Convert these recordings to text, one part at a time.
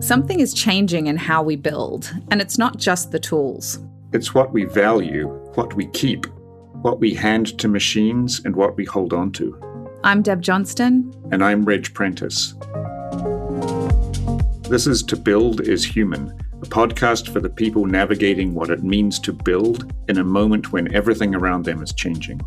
Something is changing in how we build, and it's not just the tools. It's what we value, what we keep, what we hand to machines, and what we hold on to. I'm Deb Johnston. And I'm Reg Prentice. This is To Build is Human, a podcast for the people navigating what it means to build in a moment when everything around them is changing.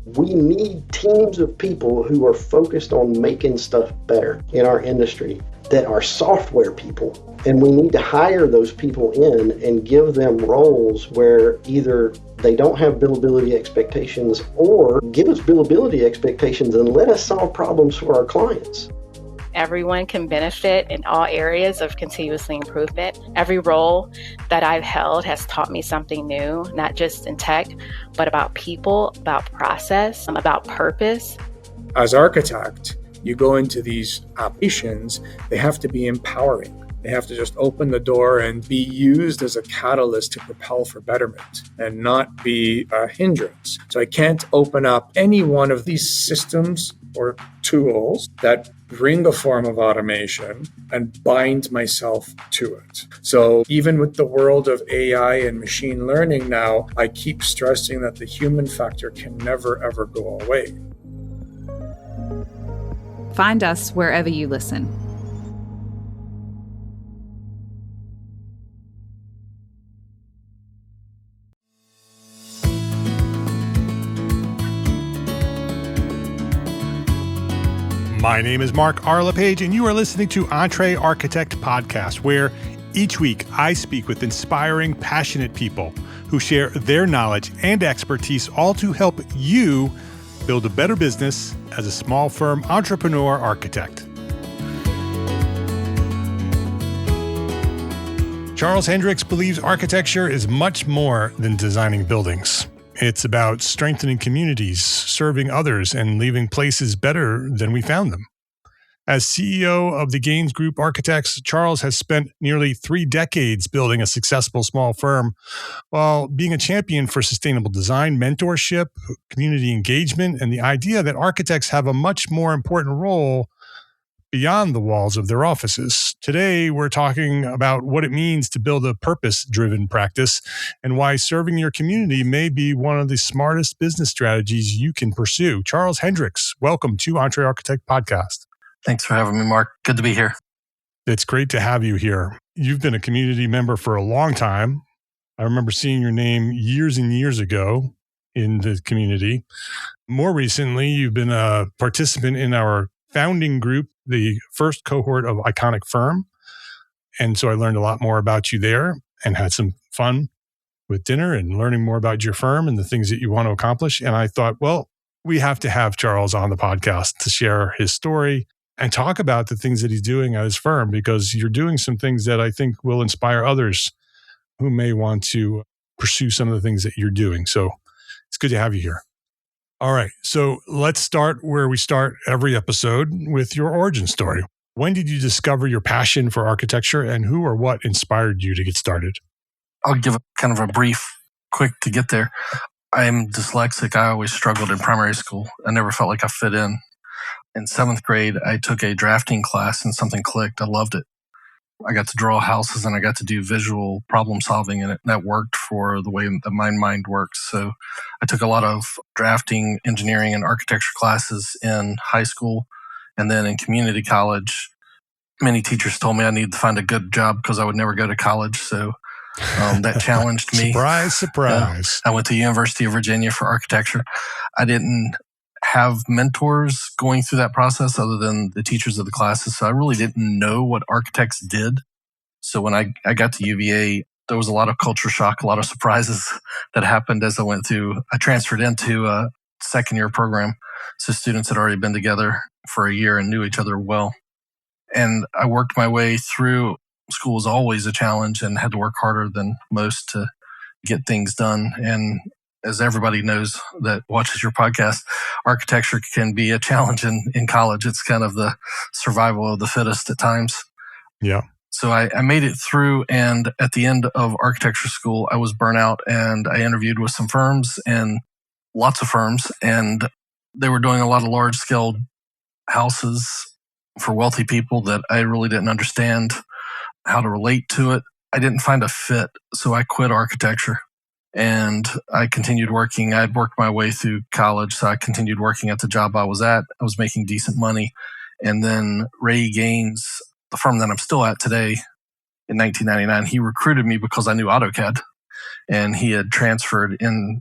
We need teams of people who are focused on making stuff better in our industry that are software people. And we need to hire those people in and give them roles where either they don't have billability expectations or give us billability expectations and let us solve problems for our clients. Everyone can benefit in all areas of continuously improvement. Every role that I've held has taught me something new, not just in tech, but about people, about process, about purpose. As architect, you go into these applications, they have to be empowering. They have to just open the door and be used as a catalyst to propel for betterment and not be a hindrance. So I can't open up any one of these systems or tools that bring a form of automation and bind myself to it. So even with the world of AI and machine learning now, I keep stressing that the human factor can never, ever go away. Find us wherever you listen. My name is Mark Arlepage, and you are listening to Entre Architect Podcast, where each week I speak with inspiring, passionate people who share their knowledge and expertise, all to help you build a better business as a small firm entrepreneur architect. Charles Hendricks believes architecture is much more than designing buildings. It's about strengthening communities, serving others, and leaving places better than we found them. As CEO of the Gaines Group Architects, Charles has spent nearly 3 decades building a successful small firm while being a champion for sustainable design, mentorship, community engagement, and the idea that architects have a much more important role beyond the walls of their offices. Today, we're talking about what it means to build a purpose-driven practice and why serving your community may be one of the smartest business strategies you can pursue. Charles Hendricks, welcome to Entre Architect Podcast. Thanks for having me, Mark. Good to be here. It's great to have you here. You've been a community member for a long time. I remember seeing your name years and years ago in the community. More recently, you've been a participant in our founding group, the first cohort of Iconic Firm. And so I learned a lot more about you there and had some fun with dinner and learning more about your firm and the things that you want to accomplish. And I thought, well, we have to have Charles on the podcast to share his story and talk about the things that he's doing at his firm, because you're doing some things that I think will inspire others who may want to pursue some of the things that you're doing. So it's good to have you here. All right. So let's start where we start every episode, with your origin story. When did you discover your passion for architecture, and who or what inspired you to get started? I'll give kind of a brief, quick to get there. I'm dyslexic. I always struggled in primary school. I never felt like I fit in. In 7th grade, I took a drafting class and something clicked. I loved it. I got to draw houses and I got to do visual problem solving, and that worked for the way that my mind works. So I took a lot of drafting, engineering, and architecture classes in high school, and then in community college. Many teachers told me I needed to find a good job because I would never go to college. So that challenged me. Surprise, surprise. I went to University of Virginia for architecture. I didn't have mentors going through that process other than the teachers of the classes. So I really didn't know what architects did. So when I got to UVA, there was a lot of culture shock, a lot of surprises that happened as I went through. I transferred into a second-year program. So students had already been together for a year and knew each other well. And I worked my way through. School was always a challenge and had to work harder than most to get things done. And as everybody knows that watches your podcast, architecture can be a challenge in college. It's kind of the survival of the fittest at times. Yeah. So I made it through, and at the end of architecture school, I was burnt out, and I interviewed with some firms, and lots of firms, and they were doing a lot of large-scale houses for wealthy people that I really didn't understand. how to relate to it. I didn't find a fit, so I quit architecture. And I continued working. I'd worked my way through college, so I continued working at the job I was at. I was making decent money. And then Ray Gaines, the firm that I'm still at today, in 1999, he recruited me because I knew AutoCAD. And he had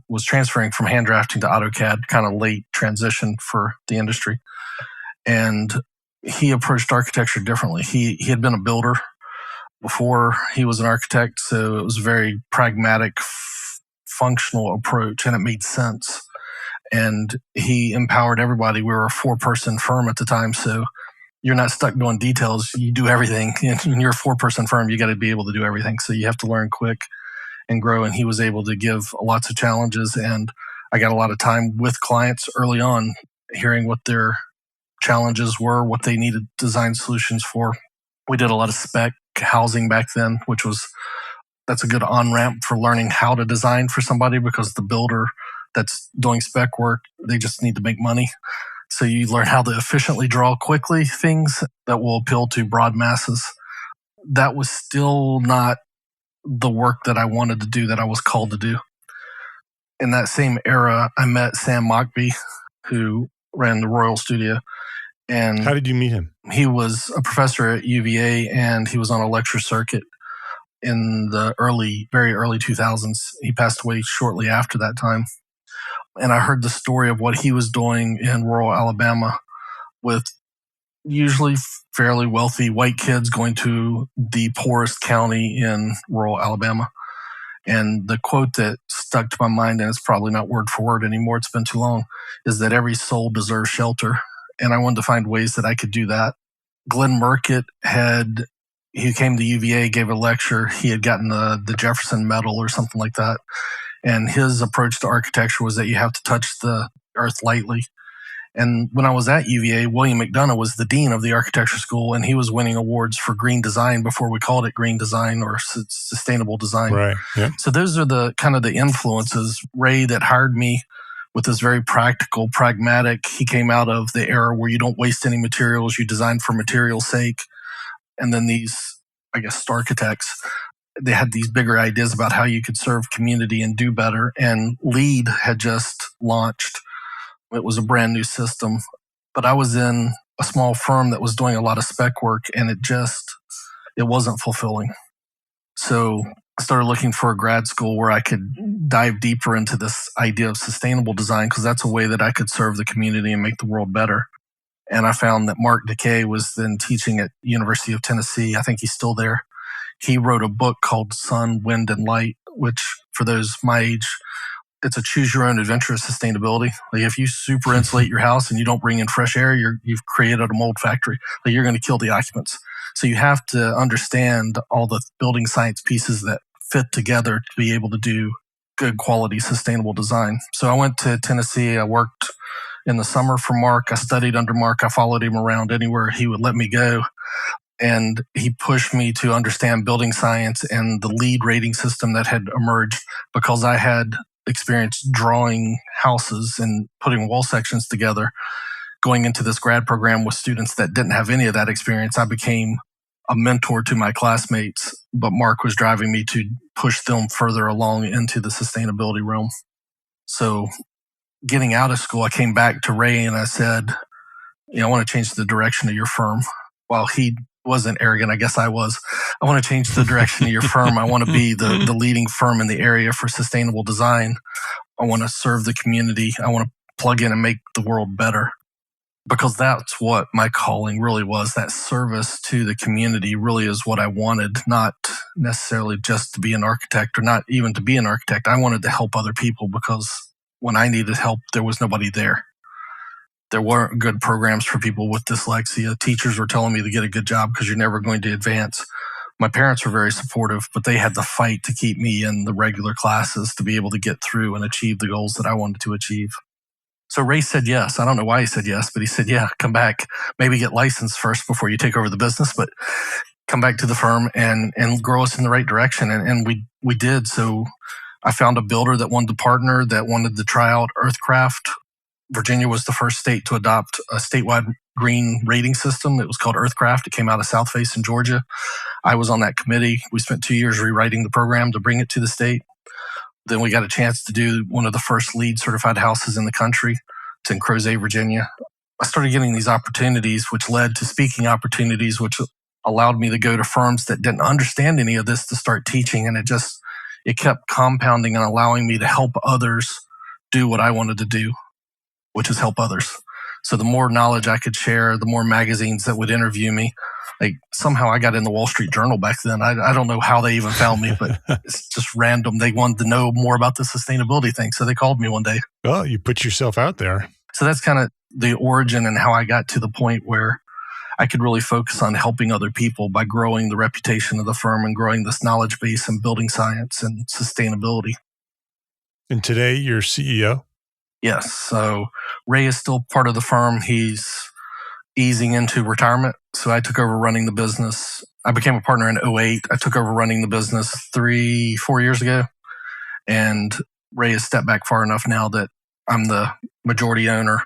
was transferring from hand drafting to AutoCAD, kind of late transition for the industry. And he approached architecture differently. He had been a builder before he was an architect, so it was a very pragmatic, functional approach, and it made sense. And he empowered everybody. We were a 4-person firm at the time, so you're not stuck doing details. You do everything. In your 4-person firm, you got to be able to do everything. So you have to learn quick and grow. And he was able to give lots of challenges. And I got a lot of time with clients early on, hearing what their challenges were, what they needed design solutions for. We did a lot of spec housing back then, that's a good on-ramp for learning how to design for somebody, because the builder that's doing spec work, they just need to make money. So you learn how to efficiently draw quickly things that will appeal to broad masses. That was still not the work that I wanted to do, that I was called to do. In that same era, I met Sam Mockbee, who ran the Royal Studio. And how did you meet him? He was a professor at UVA, and he was on a lecture circuit in the very early 2000s. He passed away shortly after that time. And I heard the story of what he was doing in rural Alabama with usually fairly wealthy white kids going to the poorest county in rural Alabama. And the quote that stuck to my mind, and it's probably not word for word anymore, it's been too long, is that every soul deserves shelter. And I wanted to find ways that I could do that. Glenn Murkett he came to UVA, gave a lecture. He had gotten the Jefferson Medal or something like that. And his approach to architecture was that you have to touch the earth lightly. And when I was at UVA, William McDonough was the dean of the architecture school, and he was winning awards for green design before we called it green design or sustainable design. Right. Yeah. So those are the kind of the influences. Ray, that hired me with this very practical, pragmatic, he came out of the era where you don't waste any materials, you design for material's sake. And then these, I guess, architects, they had these bigger ideas about how you could serve community and do better. And LEED had just launched. It was a brand new system. But I was in a small firm that was doing a lot of spec work, and it wasn't fulfilling. So I started looking for a grad school where I could dive deeper into this idea of sustainable design, because that's a way that I could serve the community and make the world better. And I found that Mark Decay was then teaching at University of Tennessee. I think he's still there. He wrote a book called Sun, Wind, and Light, which for those my age, it's a choose your own adventure of sustainability. Like if you super insulate your house and you don't bring in fresh air, you've created a mold factory. Like you're going to kill the occupants. So you have to understand all the building science pieces that fit together to be able to do good quality sustainable design. So I went to Tennessee. I worked in the summer for Mark. I studied under Mark. I followed him around anywhere he would let me go. And he pushed me to understand building science and the LEED rating system that had emerged, because I had experience drawing houses and putting wall sections together. Going into this grad program with students that didn't have any of that experience, I became a mentor to my classmates, but Mark was driving me to push them further along into the sustainability realm. So getting out of school, I came back to Ray and I said, I want to change the direction of your firm. While he wasn't arrogant, I guess I was. I want to change the direction of your firm. I want to be the leading firm in the area for sustainable design. I want to serve the community. I want to plug in and make the world better. Because that's what my calling really was. That service to the community really is what I wanted, not necessarily just to be an architect, or not even to be an architect. I wanted to help other people, because when I needed help, there was nobody there. There weren't good programs for people with dyslexia. Teachers were telling me to get a good job because you're never going to advance. My parents were very supportive, but they had to fight to keep me in the regular classes to be able to get through and achieve the goals that I wanted to achieve. So Ray said yes. I don't know why he said yes, but he said, yeah, come back. Maybe get licensed first before you take over the business, but come back to the firm and grow us in the right direction. And we did. So I found a builder that wanted to partner, that wanted to try out Earthcraft. Virginia was the first state to adopt a statewide green rating system. It was called Earthcraft. It came out of South Face in Georgia. I was on that committee. We spent 2 years rewriting the program to bring it to the state. Then we got a chance to do one of the first LEED certified houses in the country. It's in Crozet, Virginia. I started getting these opportunities, which led to speaking opportunities, which allowed me to go to firms that didn't understand any of this to start teaching. And it kept compounding and allowing me to help others do what I wanted to do, which is help others. So the more knowledge I could share, the more magazines that would interview me. Like somehow I got in the Wall Street Journal back then. I don't know how they even found me, but it's just random. They wanted to know more about the sustainability thing. So they called me one day. Well, you put yourself out there. So that's kind of the origin and how I got to the point where I could really focus on helping other people by growing the reputation of the firm and growing this knowledge base and building science and sustainability. And today you're CEO? Yes. So Ray is still part of the firm. He's easing into retirement. So I took over running the business. I became a partner in 2008. I took over running the business 3-4 years ago. And Ray has stepped back far enough now that I'm the majority owner.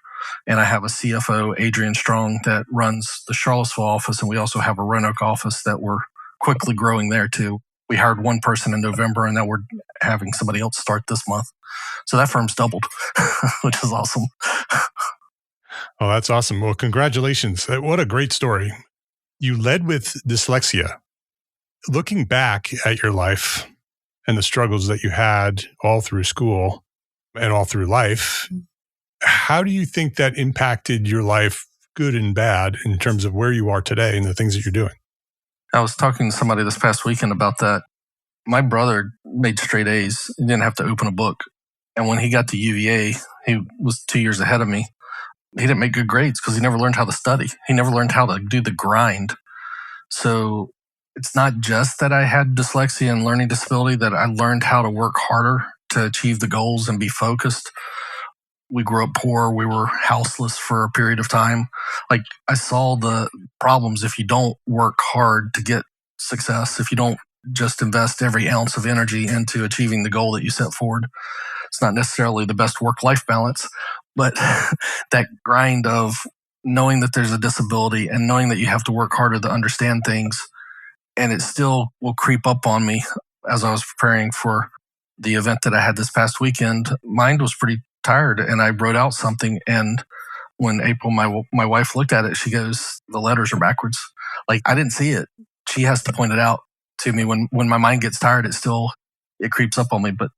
And I have a CFO, Adrian Strong, that runs the Charlottesville office. And we also have a Roanoke office that we're quickly growing there too. We hired one person in November, and now we're having somebody else start this month. So that firm's doubled, which is awesome. Oh, that's awesome. Well, congratulations. What a great story. You led with dyslexia. Looking back at your life and the struggles that you had all through school and all through life, how do you think that impacted your life, good and bad, in terms of where you are today and the things that you're doing? I was talking to somebody this past weekend about that. My brother made straight A's. He didn't have to open a book. And when he got to UVA, he was 2 years ahead of me. He didn't make good grades because he never learned how to study. He never learned how to do the grind. So it's not just that I had dyslexia and learning disability, that I learned how to work harder to achieve the goals and be focused. We grew up poor. We were houseless for a period of time. Like I saw the problems if you don't work hard to get success, if you don't just invest every ounce of energy into achieving the goal that you set forward. It's not necessarily the best work-life balance, but that grind of knowing that there's a disability and knowing that you have to work harder to understand things, and it still will creep up on me as I was preparing for the event that I had this past weekend. Mind was pretty tired, and I wrote out something, and when April, my wife, looked at it, she goes, "The letters are backwards." Like I didn't see it. She has to point it out to me. When my mind gets tired, it creeps up on me. But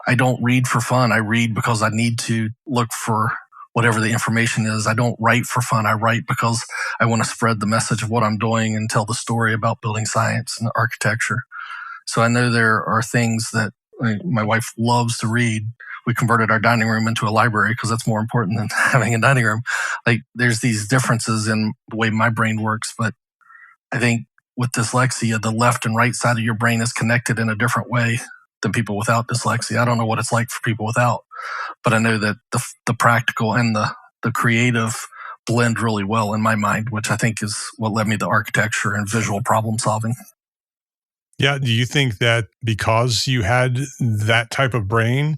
I don't read for fun. I read because I need to look for whatever the information is. I don't write for fun. I write because I want to spread the message of what I'm doing and tell the story about building science and architecture. So I know there are things that my wife loves to read. We converted our dining room into a library because that's more important than having a dining room. Like there's these differences in the way my brain works. But I think with dyslexia, the left and right side of your brain is connected in a different way than people without dyslexia. I don't know what it's like for people without, but I know that the practical and the creative blend really well in my mind, which I think is what led me to architecture and visual problem solving. Yeah. Do you think that because you had that type of brain,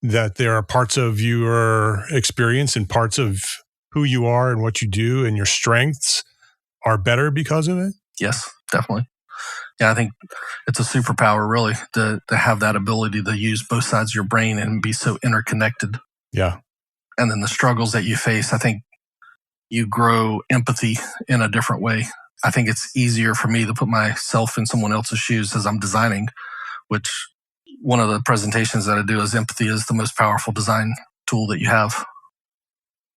that there are parts of your experience and parts of who you are and what you do and your strengths are better because of it? Yes, definitely. Yeah, I think it's a superpower, really, to have that ability to use both sides of your brain and be so interconnected. Yeah. And then the struggles that you face, I think you grow empathy in a different way. I think it's easier for me to put myself in someone else's shoes as I'm designing, which one of the presentations that I do is empathy is the most powerful design tool that you have.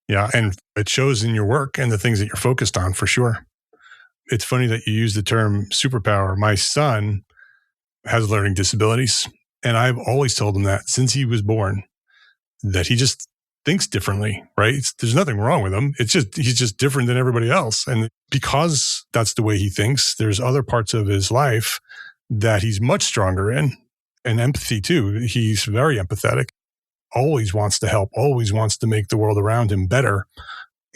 Yeah, and it shows in your work and the things that you're focused on for sure. It's funny that you use the term superpower. My son has learning disabilities, and I've always told him that since he was born, that he just thinks differently, right? There's nothing wrong with him. It's just, he's just different than everybody else. And because that's the way he thinks, there's other parts of his life that he's much stronger in, and empathy too. He's very empathetic, always wants to help, always wants to make the world around him better.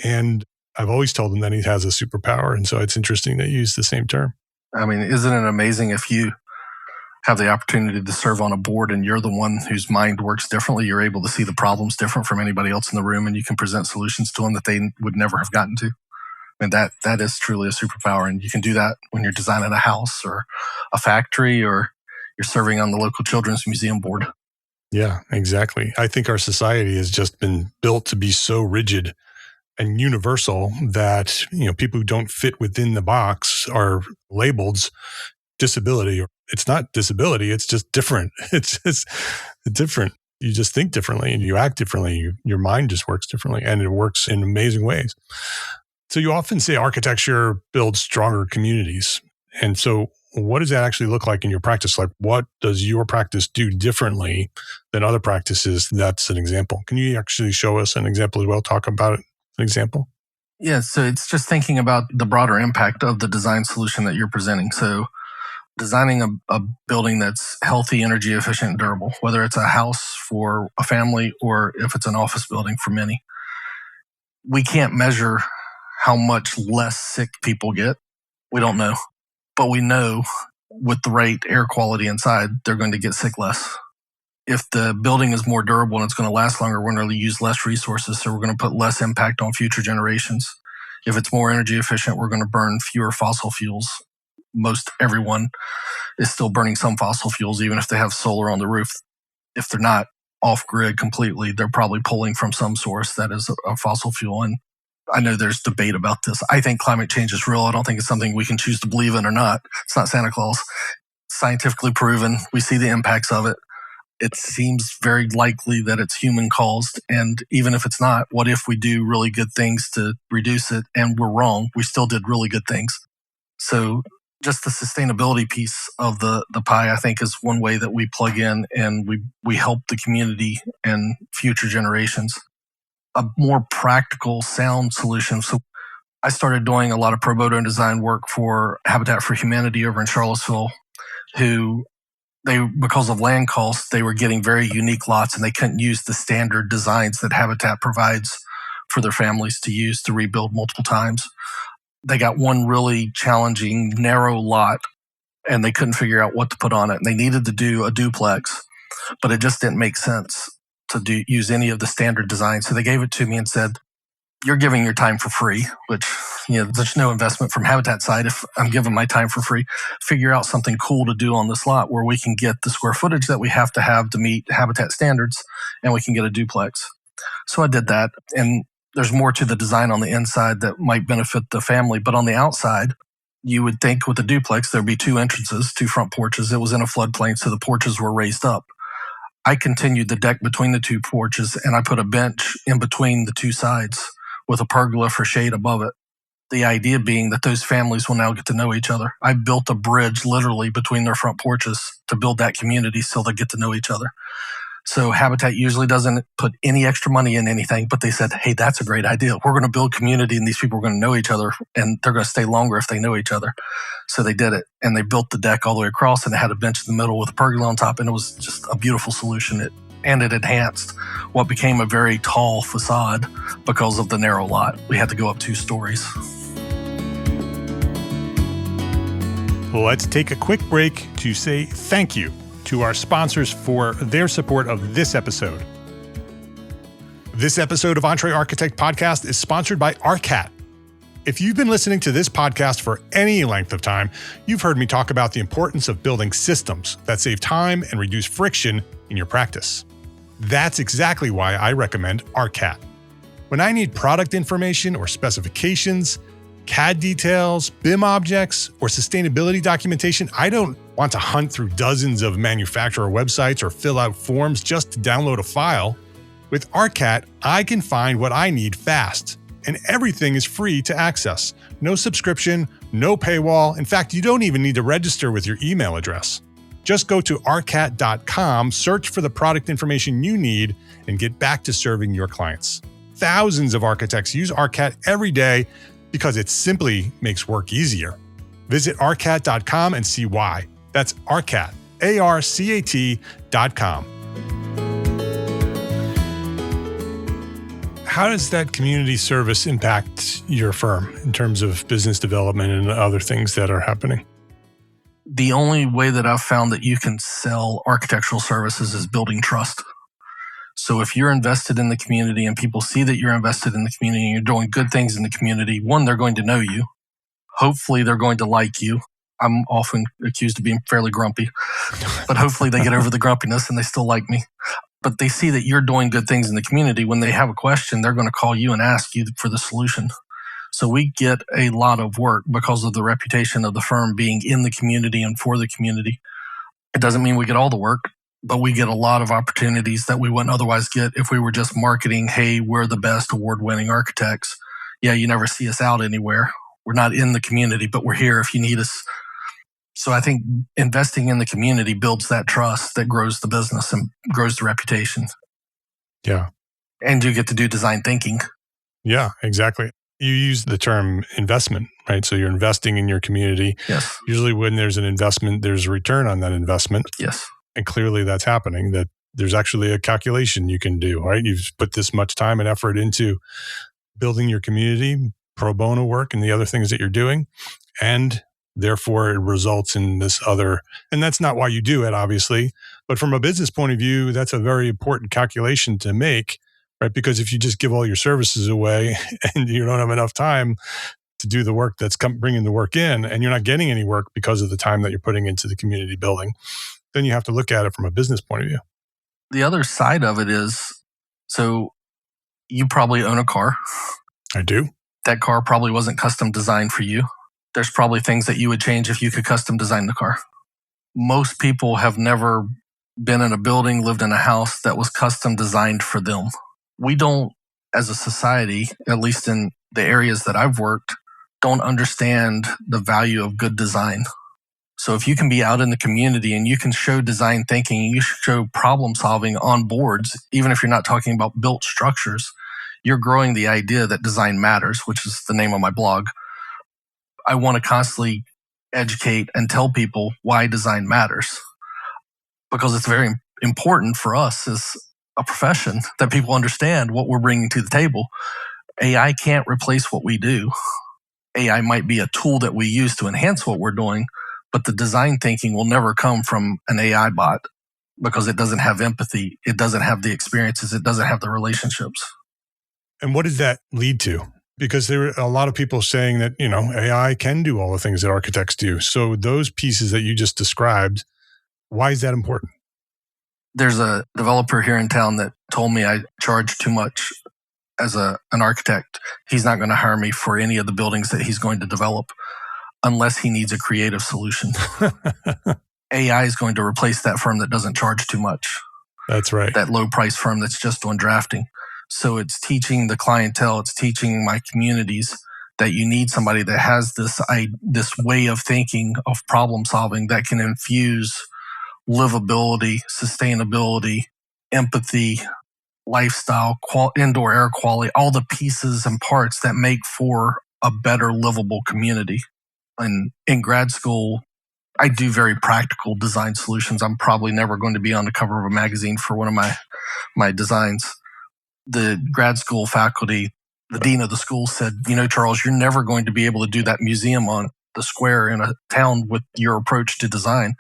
And I've always told him that he has a superpower. And so it's interesting that you use the same term. I mean, isn't it amazing if you have the opportunity to serve on a board and you're the one whose mind works differently, you're able to see the problems different from anybody else in the room, and you can present solutions to them that they would never have gotten to. And that is truly a superpower. And you can do that when you're designing a house or a factory, or you're serving on the local children's museum board. Yeah, exactly. I think our society has just been built to be so rigid and universal that, people who don't fit within the box are labeled disability. It's not disability. It's just different. It's just different. You just think differently and you act differently. Your mind just works differently, and it works in amazing ways. So you often say architecture builds stronger communities. And so what does that actually look like in your practice? Like, what does your practice do differently than other practices? That's an example. Can you actually show us an example as well? Talk about it, an example? Yeah, so it's just thinking about the broader impact of the design solution that you're presenting. So designing a building that's healthy, energy efficient, and durable, whether it's a house for a family or if it's an office building for many. We can't measure how much less sick people get. We don't know. But we know with the right air quality inside, they're going to get sick less. If the building is more durable and it's going to last longer, we're going to use less resources, so we're going to put less impact on future generations. If it's more energy efficient, we're going to burn fewer fossil fuels. Most everyone is still burning some fossil fuels, even if they have solar on the roof. If they're not off-grid completely, they're probably pulling from some source that is a fossil fuel. And I know there's debate about this. I think climate change is real. I don't think it's something we can choose to believe in or not. It's not Santa Claus. Scientifically proven. We see the impacts of it. It seems very likely that it's human caused. And even if it's not, what if we do really good things to reduce it and we're wrong? We still did really good things. So just the sustainability piece of the pie, I think, is one way that we plug in and we help the community and future generations. A more practical, sound solution. So I started doing a lot of pro bono design work for Habitat for Humanity over in Charlottesville, because of land costs, they were getting very unique lots and they couldn't use the standard designs that Habitat provides for their families to use to rebuild multiple times. They got one really challenging, narrow lot and they couldn't figure out what to put on it. And they needed to do a duplex, but it just didn't make sense to use any of the standard designs. So they gave it to me and said, you're giving your time for free, which, there's no investment from Habitat side. If I'm giving my time for free, figure out something cool to do on this lot where we can get the square footage that we have to meet Habitat standards, and we can get a duplex. So I did that. And there's more to the design on the inside that might benefit the family. But on the outside, you would think with a duplex, there'd be two entrances, two front porches. It was in a floodplain, so the porches were raised up. I continued the deck between the two porches, and I put a bench in between the two sides with a pergola for shade above it. The idea being that those families will now get to know each other. I built a bridge literally between their front porches to build that community so they get to know each other. So Habitat usually doesn't put any extra money in anything, but they said, hey, that's a great idea. We're going to build community and these people are going to know each other and they're going to stay longer if they know each other. So they did it, and they built the deck all the way across, and it had a bench in the middle with a pergola on top, and it was just a beautiful solution. It enhanced what became a very tall facade because of the narrow lot. We had to go up 2 stories. Let's take a quick break to say thank you to our sponsors for their support of this episode. This episode of Entre Architect Podcast is sponsored by ARCAT. If you've been listening to this podcast for any length of time, you've heard me talk about the importance of building systems that save time and reduce friction in your practice. That's exactly why I recommend ARCAT. When I need product information or specifications, CAD details, BIM objects, or sustainability documentation, I don't want to hunt through dozens of manufacturer websites or fill out forms just to download a file. With ARCAT, I can find what I need fast, and everything is free to access. No subscription, no paywall. In fact, you don't even need to register with your email address. Just go to arcat.com, search for the product information you need, and get back to serving your clients. Thousands of architects use ARCAT every day because it simply makes work easier. Visit arcat.com and see why. That's ARCAT, ARCAT.com. How does that community service impact your firm in terms of business development and other things that are happening? The only way that I've found that you can sell architectural services is building trust. So if you're invested in the community and people see that you're invested in the community and you're doing good things in the community, one, they're going to know you. Hopefully they're going to like you. I'm often accused of being fairly grumpy, but hopefully they get over the grumpiness and they still like me. But they see that you're doing good things in the community. When they have a question, they're going to call you and ask you for the solution. So we get a lot of work because of the reputation of the firm being in the community and for the community. It doesn't mean we get all the work, but we get a lot of opportunities that we wouldn't otherwise get if we were just marketing, hey, we're the best award-winning architects. Yeah, you never see us out anywhere. We're not in the community, but we're here if you need us. So I think investing in the community builds that trust that grows the business and grows the reputation. Yeah. And you get to do design thinking. Yeah, exactly. You use the term investment, right? So you're investing in your community. Yes. Usually when there's an investment, there's a return on that investment. Yes. And clearly that's happening, that there's actually a calculation you can do, right? You've put this much time and effort into building your community, pro bono work, and the other things that you're doing. And therefore it results in this other, and that's not why you do it, obviously. But from a business point of view, that's a very important calculation to make, right? Because if you just give all your services away and you don't have enough time to do the work that's bringing the work in, and you're not getting any work because of the time that you're putting into the community building, then you have to look at it from a business point of view. The other side of it is, so you probably own a car. I do. That car probably wasn't custom designed for you. There's probably things that you would change if you could custom design the car. Most people have never been in a building, lived in a house that was custom designed for them. We don't, as a society, at least in the areas that I've worked, don't understand the value of good design. So if you can be out in the community and you can show design thinking, you show problem solving on boards, even if you're not talking about built structures, you're growing the idea that design matters, which is the name of my blog. I want to constantly educate and tell people why design matters, because it's very important for us as a profession that people understand what we're bringing to the table. AI can't replace what we do. AI might be a tool that we use to enhance what we're doing, but the design thinking will never come from an AI bot because it doesn't have empathy. It doesn't have the experiences. It doesn't have the relationships. And what does that lead to? Because there are a lot of people saying that, AI can do all the things that architects do. So those pieces that you just described, why is that important? There's a developer here in town that told me I charge too much as an architect. He's not going to hire me for any of the buildings that he's going to develop unless he needs a creative solution. AI is going to replace that firm that doesn't charge too much. That's right. That low price firm that's just doing drafting. So it's teaching the clientele, it's teaching my communities that you need somebody that has this way of thinking, of problem solving that can infuse livability, sustainability, empathy, lifestyle, indoor air quality, all the pieces and parts that make for a better livable community. And in grad school, I do very practical design solutions. I'm probably never going to be on the cover of a magazine for one of my designs. The grad school faculty, the dean of the school said, Charles, you're never going to be able to do that museum on the square in a town with your approach to design.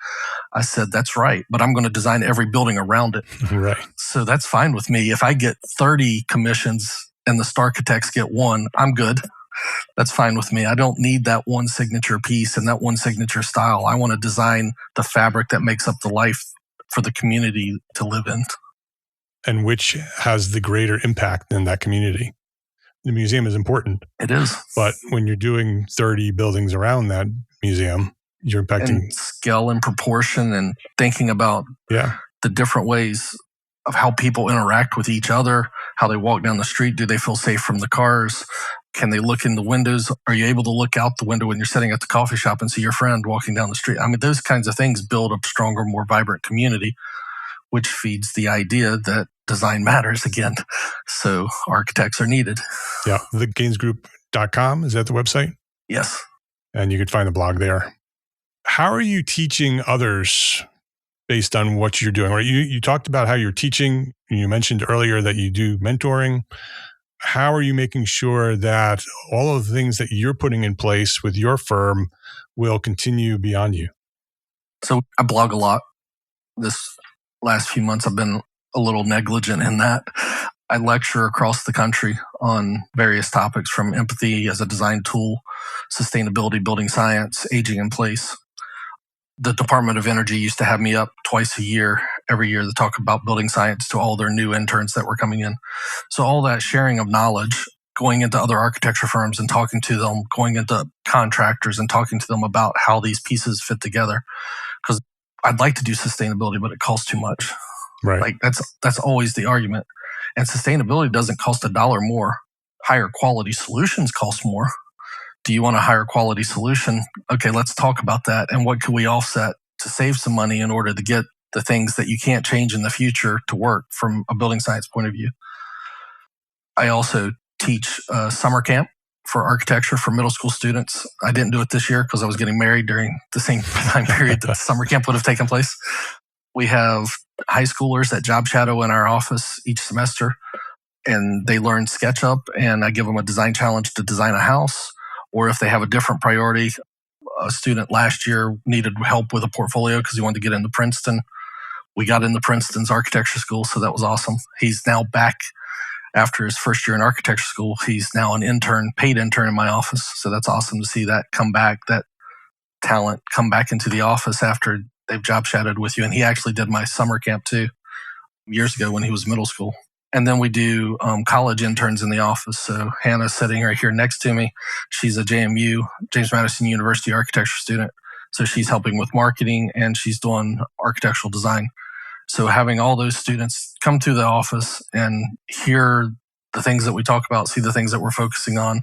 I said, that's right, but I'm going to design every building around it. Right. So that's fine with me. If I get 30 commissions and the Starchitects get one, I'm good. That's fine with me. I don't need that one signature piece and that one signature style. I want to design the fabric that makes up the life for the community to live in. And which has the greater impact in that community. The museum is important. It is. But when you're doing 30 buildings around that museum, you're impacting and scale and proportion and thinking about the different ways of how people interact with each other, how they walk down the street. Do they feel safe from the cars? Can they look in the windows? Are you able to look out the window when you're sitting at the coffee shop and see your friend walking down the street? I mean, those kinds of things build a stronger, more vibrant community, which feeds the idea that design matters again. So architects are needed. Yeah. thegainsgroup.com, is that the website? Yes. And you could find the blog there. How are you teaching others based on what you're doing? Right? You talked about how you're teaching. You mentioned earlier that you do mentoring. How are you making sure that all of the things that you're putting in place with your firm will continue beyond you? So I blog a lot. This last few months, I've been a little negligent in that. I lecture across the country on various topics from empathy as a design tool, sustainability, building science, aging in place. The Department of Energy used to have me up twice a year, every year, to talk about building science to all their new interns that were coming in. So all that sharing of knowledge, going into other architecture firms and talking to them, going into contractors and talking to them about how these pieces fit together. Because I'd like to do sustainability, but it costs too much. Right. Like that's always the argument. And sustainability doesn't cost $1 more. Higher quality solutions cost more. Do you want a higher quality solution? Okay, let's talk about that. And what can we offset to save some money in order to get the things that you can't change in the future to work from a building science point of view? I also teach summer camp for architecture for middle school students. I didn't do it this year because I was getting married during the same time period that summer camp would have taken place. We have high schoolers that job shadow in our office each semester, and they learn SketchUp, and I give them a design challenge to design a house. Or if they have a different priority, a student last year needed help with a portfolio because he wanted to get into Princeton. We got into Princeton's architecture school, so that was awesome. He's now back after his first year in architecture school. He's now an intern, paid intern in my office. So that's awesome to see that come back, that talent come back into the office after they've job shadowed with you. And he actually did my summer camp too, years ago when he was middle school. And then we do college interns in the office. So Hannah's sitting right here next to me. She's a JMU, James Madison University architecture student. So she's helping with marketing and she's doing architectural design. So having all those students come to the office and hear the things that we talk about, see the things that we're focusing on.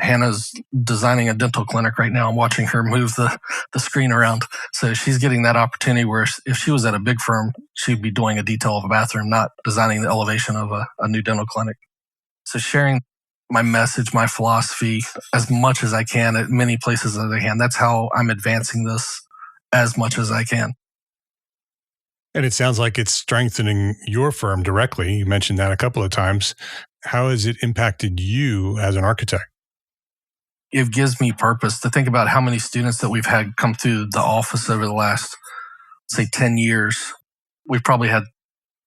Hannah's designing a dental clinic right now. I'm watching her move the screen around. So she's getting that opportunity where if she was at a big firm, she'd be doing a detail of a bathroom, not designing the elevation of a new dental clinic. So sharing my message, my philosophy, as much as I can at many places as I can. That's how I'm advancing this as much as I can. And it sounds like it's strengthening your firm directly. You mentioned that a couple of times. How has it impacted you as an architect? It gives me purpose to think about how many students that we've had come through the office over the last, say, 10 years. We've probably had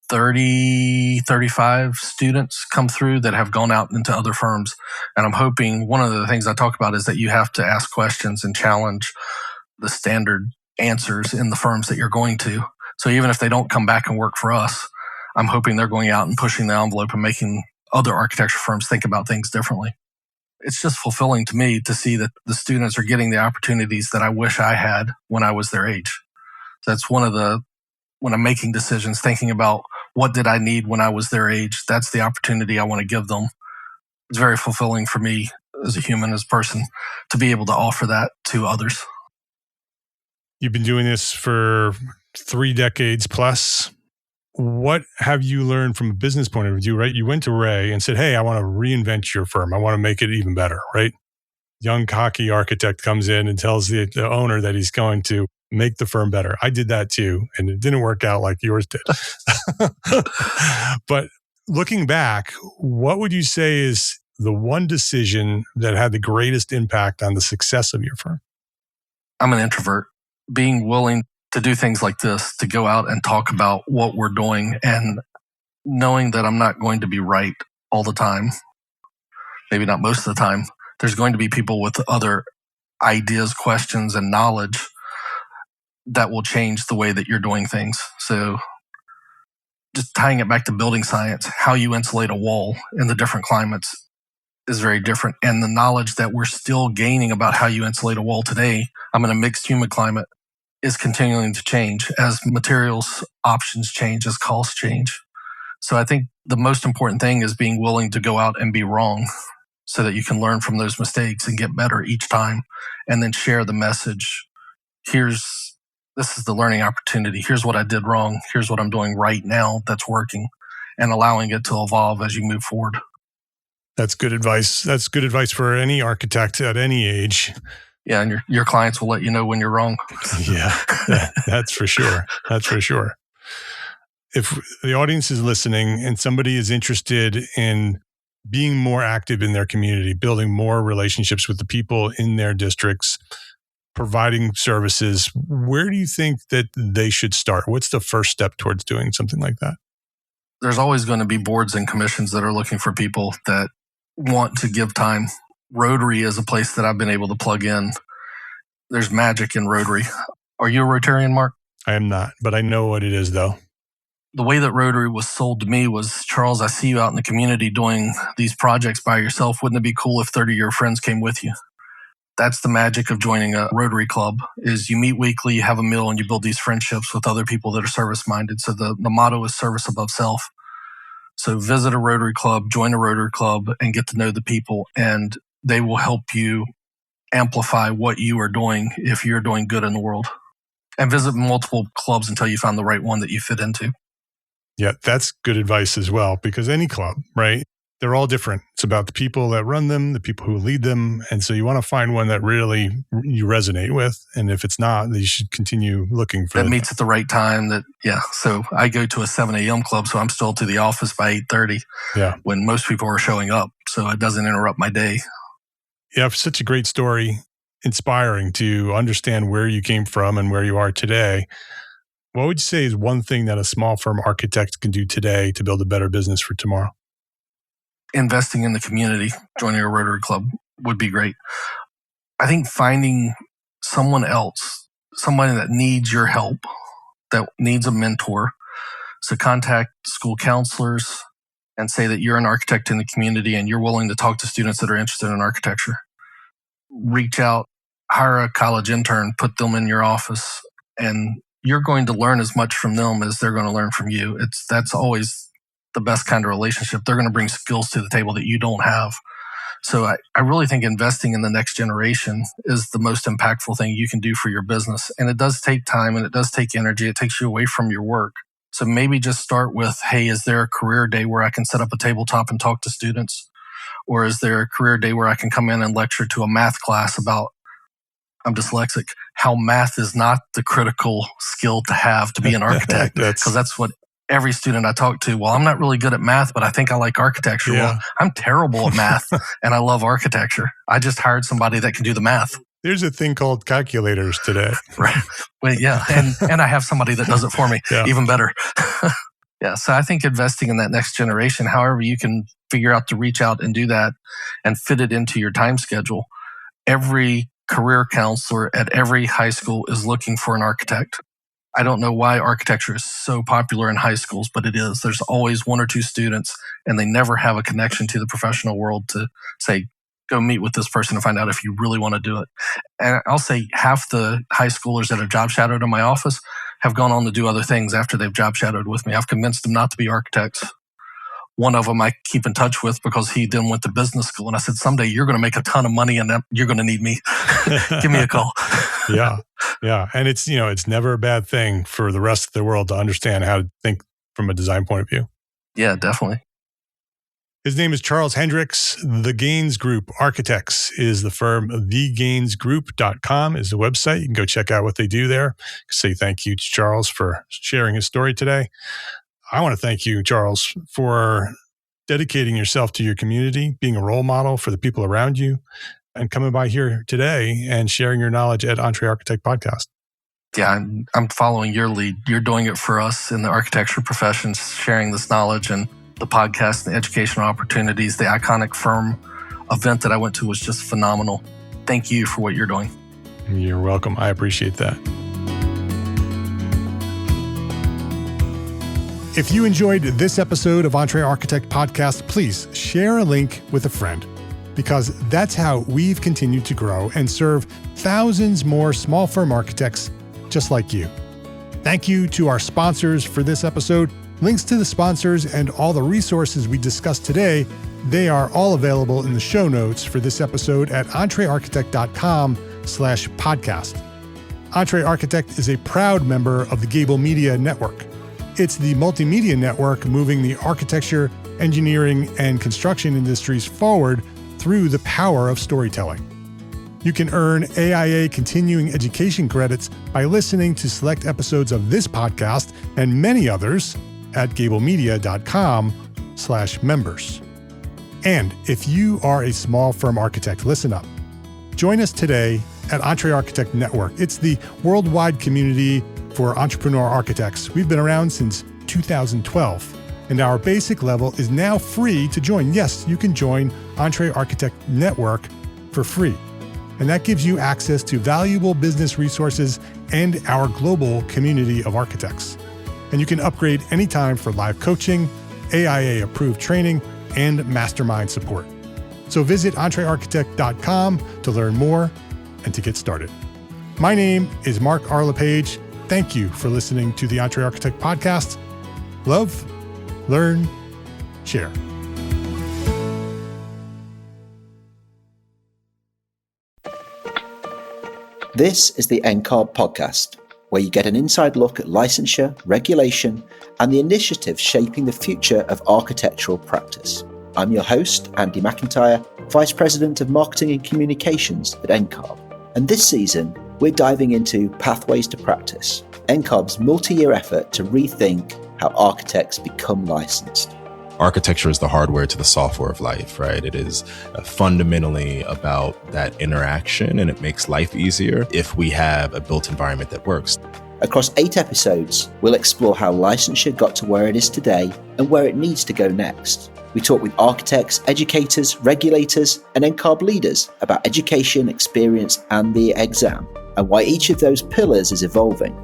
30, 35 students come through that have gone out into other firms. And I'm hoping one of the things I talk about is that you have to ask questions and challenge the standard answers in the firms that you're going to. So even if they don't come back and work for us, I'm hoping they're going out and pushing the envelope and making other architecture firms think about things differently. It's just fulfilling to me to see that the students are getting the opportunities that I wish I had when I was their age. That's one of the, when I'm making decisions, thinking about what did I need when I was their age, that's the opportunity I want to give them. It's very fulfilling for me as a human, as a person, to be able to offer that to others. You've been doing this for 3 decades plus. What have you learned from a business point of view, right? You went to Ray and said, hey, I want to reinvent your firm. I want to make it even better, right? Young, cocky architect comes in and tells the owner that he's going to make the firm better. I did that too, and it didn't work out like yours did. But looking back, what would you say is the one decision that had the greatest impact on the success of your firm? I'm an introvert. Being willing to do things like this, to go out and talk about what we're doing and knowing that I'm not going to be right all the time, maybe not most of the time. There's going to be people with other ideas, questions, and knowledge that will change the way that you're doing things. So just tying it back to building science, how you insulate a wall in the different climates is very different. And the knowledge that we're still gaining about how you insulate a wall today, I'm in a mixed humid climate, is continuing to change as materials options change, as costs change. So I think the most important thing is being willing to go out and be wrong so that you can learn from those mistakes and get better each time, and then share the message. This is the learning opportunity. Here's what I did wrong. Here's what I'm doing right now that's working, and allowing it to evolve as you move forward. That's good advice. That's good advice for any architect at any age. Yeah, and your clients will let you know when you're wrong. Yeah, that's for sure. That's for sure. If the audience is listening and somebody is interested in being more active in their community, building more relationships with the people in their districts, providing services, where do you think that they should start? What's the first step towards doing something like that? There's always going to be boards and commissions that are looking for people that want to give time. Rotary is a place that I've been able to plug in. There's magic in Rotary. Are you a Rotarian, Mark? I am not, but I know what it is, though. The way that Rotary was sold to me was, Charles, I see you out in the community doing these projects by yourself. Wouldn't it be cool if 30 of your friends came with you? That's the magic of joining a Rotary Club, is you meet weekly, you have a meal, and you build these friendships with other people that are service-minded. So the motto is service above self. So visit a Rotary Club, join a Rotary Club, and get to know the people, and they will help you amplify what you are doing if you're doing good in the world. And visit multiple clubs until you find the right one that you fit into. Yeah, that's good advice as well, because any club, right? They're all different. It's about the people that run them, the people who lead them. And so you want to find one that really you resonate with. And if it's not, then you should continue looking for that meets at the right time. So I go to a 7 a.m. club, so I'm still to the office by 8:30 when most people are showing up. So it doesn't interrupt my day. Yeah, such a great story. Inspiring to understand where you came from and where you are today. What would you say is one thing that a small firm architect can do today to build a better business for tomorrow? Investing in the community, joining a Rotary Club would be great. I think finding someone else, somebody that needs your help, that needs a mentor. So contact school counselors and say that you're an architect in the community and you're willing to talk to students that are interested in architecture. Reach out, hire a college intern, put them in your office, and you're going to learn as much from them as they're going to learn from you. That's always the best kind of relationship. They're going to bring skills to the table that you don't have. So I really think investing in the next generation is the most impactful thing you can do for your business. And it does take time and it does take energy. It takes you away from your work. So maybe just start with, hey, is there a career day where I can set up a tabletop and talk to students? Or is there a career day where I can come in and lecture to a math class about, I'm dyslexic, how math is not the critical skill to have to be an architect? Because that's what every student I talk to, well, I'm not really good at math, but I think I like architecture. Yeah. Well, I'm terrible at math and I love architecture. I just hired somebody that can do the math. There's a thing called calculators today. Right. Well, yeah. And I have somebody that does it for me. Even better. Yeah. So I think investing in that next generation, however you can figure out to reach out and do that and fit it into your time schedule. Every career counselor at every high school is looking for an architect. I don't know why architecture is so popular in high schools, but it is. There's always one or two students, and they never have a connection to the professional world to say, go meet with this person and find out if you really want to do it. And I'll say half the high schoolers that have job shadowed in my office have gone on to do other things after they've job shadowed with me. I've convinced them not to be architects. One of them I keep in touch with because he then went to business school. And I said, someday you're going to make a ton of money and you're going to need me. Give me a call. Yeah. And it's never a bad thing for the rest of the world to understand how to think from a design point of view. Yeah, definitely. His name is Charles Hendricks. The Gaines Group Architects is the firm. thegainesgroup.com is the website. You can go check out what they do there. Say thank you to Charles for sharing his story today. I want to thank you, Charles, for dedicating yourself to your community, being a role model for the people around you, and coming by here today and sharing your knowledge at Entre Architect Podcast. Yeah, I'm following your lead. You're doing it for us in the architecture professions, sharing this knowledge and the podcast and the educational opportunities. The iconic firm event that I went to was just phenomenal. Thank you for what you're doing. You're welcome. I appreciate that. If you enjoyed this episode of Entre Architect Podcast, please share a link with a friend, because that's how we've continued to grow and serve thousands more small firm architects just like you. Thank you to our sponsors for this episode. Links to the sponsors and all the resources we discussed today, they are all available in the show notes for this episode at entrearchitect.com/podcast. Entre Architect is a proud member of the Gable Media Network. It's the multimedia network moving the architecture, engineering, and construction industries forward through the power of storytelling. You can earn AIA continuing education credits by listening to select episodes of this podcast and many others at gablemedia.com/members. And if you are a small firm architect, listen up. Join us today at Entre Architect Network. It's the worldwide community for entrepreneur architects. We've been around since 2012. And our basic level is now free to join. Yes, you can join EntreArchitect Network for free. And that gives you access to valuable business resources and our global community of architects. And you can upgrade anytime for live coaching, AIA-approved training, and mastermind support. So visit EntreArchitect.com to learn more and to get started. My name is Mark R. LePage. Thank you for listening to the EntreArchitect podcast. Love, learn, share. This is the NCARB podcast, where you get an inside look at licensure, regulation, and the initiatives shaping the future of architectural practice. I'm your host, Andy McIntyre, Vice President of Marketing and Communications at NCARB. And this season, we're diving into Pathways to Practice, NCARB's multi-year effort to rethink how architects become licensed. Architecture is the hardware to the software of life, right? It is fundamentally about that interaction, and it makes life easier if we have a built environment that works. Across 8 episodes, we'll explore how licensure got to where it is today and where it needs to go next. We talk with architects, educators, regulators, and NCARB leaders about education, experience, and the exam, and why each of those pillars is evolving.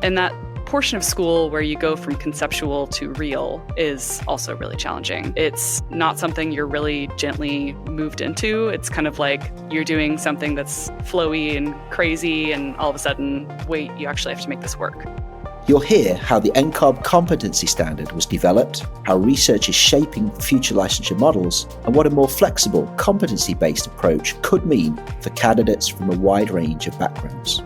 And that portion of school where you go from conceptual to real is also really challenging. It's not something you're really gently moved into. It's kind of like you're doing something that's flowy and crazy, and all of a sudden, wait, you actually have to make this work. You'll hear how the NCARB competency standard was developed, how research is shaping future licensure models, and what a more flexible, competency-based approach could mean for candidates from a wide range of backgrounds.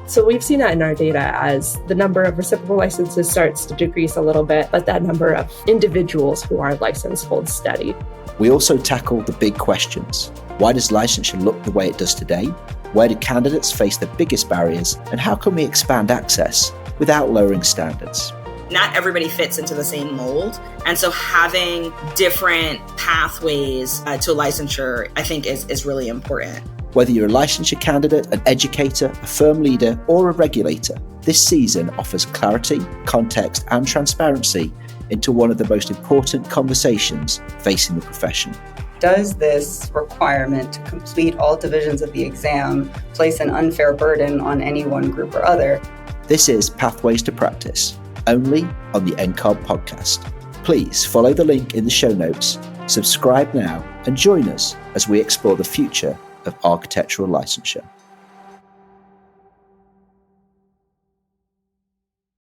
So we've seen that in our data as the number of reciprocal licenses starts to decrease a little bit, but that number of individuals who are licensed holds steady. We also tackle the big questions. Why does licensure look the way it does today? Where do candidates face the biggest barriers? And how can we expand access without lowering standards? Not everybody fits into the same mold. And so having different pathways to licensure, I think is really important. Whether you're a licensure candidate, an educator, a firm leader, or a regulator, this season offers clarity, context, and transparency into one of the most important conversations facing the profession. Does this requirement to complete all divisions of the exam place an unfair burden on any one group or other? This is Pathways to Practice, only on the NCARB podcast. Please follow the link in the show notes, subscribe now, and join us as we explore the future of architectural licensure.